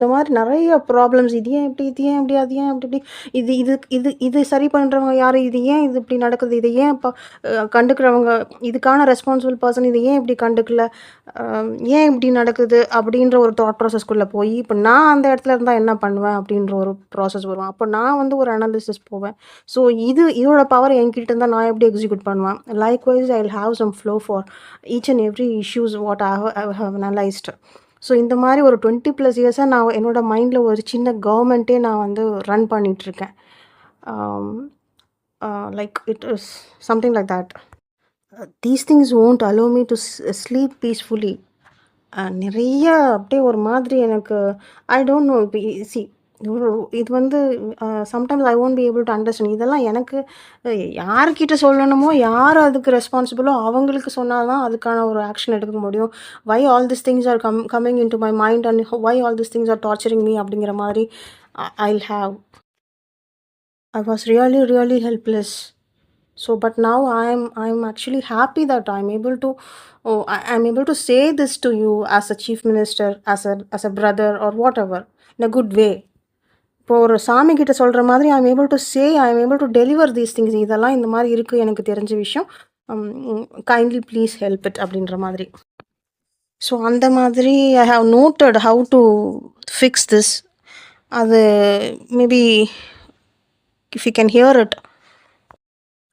இந்த மாரி நெறைய ப்ராப்ளம்ஸ். இது ஏன் இப்படி? இது ஏன் இப்படி? அது ஏன் அப்படி இப்படி? இது சரி பண்றவங்க யாரு? இது ஏன் இது இப்படி நடக்குது? இத ஏன் கண்டுக்கிறவங்க இதுக்கான ரெஸ்பான்சிபிள் பெர்சன் இத ஏன் இப்படி கண்டுக்கல? அ ஏன் இப்படி நடக்குது? அப்படின்ற ஒரு தாட் ப்ராசஸ்க்குள்ள போயி, இப்ப நான் அந்த இடத்துல இருந்தா என்ன பண்ணுவேன்? அப்படின்ற ஒரு ப்ராசஸ் வரும். அப்ப நான் வந்து ஒரு அனாலிசிஸ் போவேன். ஸோ இதோட பவர் என்கிட்ட இருந்தா நான் எப்படி எக்ஸிக்யூட் பண்ணுவேன்? Likewise I will have some flow for each and every issues what I have analysed. So இந்த மாரி ஒரு 20+ இயர்ஸா நான் என்னோட மைண்ட்ல ஒரு சின்ன கவர்மெண்ட்டே நான் வந்து ரன் பண்ணிட்டுருக்கேன். ஆம் like it is something like that. These things won't allow me to sleep peacefully. நிறைய அப்படியே ஒரு மாதிரி எனக்கு ஐ டோன்ட் நோ. இப்போ இது வந்து sometimes I won't be able to understand. இதெல்லாம் எனக்கு யார்கிட்ட சொல்லணுமோ, யார் அதுக்கு ரெஸ்பான்சிபிளோ அவங்களுக்கு சொன்னா தான் அதுக்கான ஒரு ஆக்ஷன் எடுக்க முடியும். Why all this things are coming into my mind and why all this things are torturing me அப்படிங்கிற மாதிரி I'll have. I was really, really helpless. So, but now I'm actually happy that I'm able to say this to you as a chief minister, as a brother or whatever, in a good way. இப்போ ஒரு சாமி கிட்ட சொல்ற மாதிரி I am able to deliver these things. இதெல்லாம் இந்த மாதிரி இருக்கு எனக்கு தெரிஞ்ச விஷயம். கைண்ட்லி ப்ளீஸ் ஹெல்ப் இட் அப்படின்ற மாதிரி. ஸோ அந்த மாதிரி I have noted how to fix this. அது maybe if you can hear it.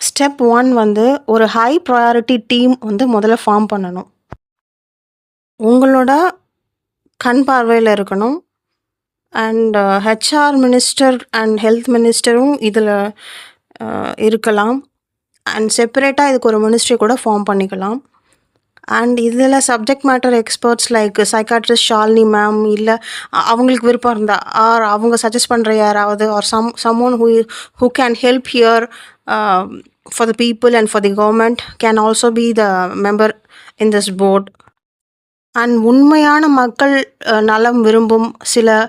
Step 1 வந்து ஒரு ஹை ப்ரையாரிட்டி டீம் வந்து முதல்ல ஃபார்ம் பண்ணணும். உங்களோட கண் பார்வையில் இருக்கணும். And HR minister and health மினிஸ்டரும் இதில் இருக்கலாம். அண்ட் செப்பரேட்டாக இதுக்கு ஒரு மினிஸ்ட்ரி கூட ஃபார்ம் பண்ணிக்கலாம். அண்ட் இதில் subject matter experts like psychiatrist Shalini ma'am, இல்லை அவங்களுக்கு விருப்பம் இருந்தால் ஆர் அவங்க சஜஸ்ட் பண்ணுற யாராவது R someone who can help here for the people and for the government can also be the member in this board. And உண்மையான மக்கள் நலம் விரும்பும் சில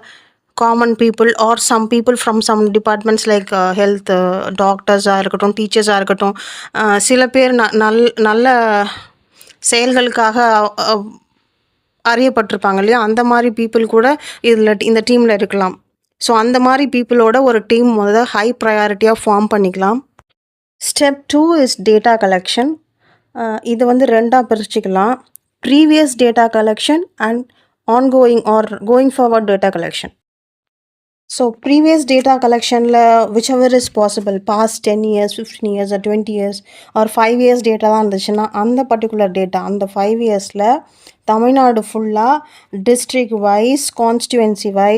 common people are some people from some departments like health டாக்டர்ஸாக இருக்கட்டும், டீச்சர்ஸாக இருக்கட்டும், சில பேர் நல்ல செயல்களுக்காக அறியப்பட்டிருப்பாங்க இல்லையா, அந்த மாதிரி பீப்புள் கூட இந்த டீமில் இருக்கலாம். ஸோ அந்த மாதிரி பீப்புளோட ஒரு டீம் முதல்ல ஹை ப்ரையாரிட்டியாக ஃபார்ம் பண்ணிக்கலாம். Step 2 is data collection. இது வந்து 2ஆக பிரிச்சுக்கலாம். Previous data collection and ongoing or going forward data collection. So previous data கலெக்ஷனில் whichever is possible, past 10 years, 15 years or 20 years or 5 years data தான் இருந்துச்சுன்னா அந்த பர்டிகுலர் டேட்டா அந்த 5 yearsல தமிழ்நாடு ஃபுல்லாக டிஸ்ட்ரிக்ட் வைஸ், கான்ஸ்டியூவன்சி வைஸ்,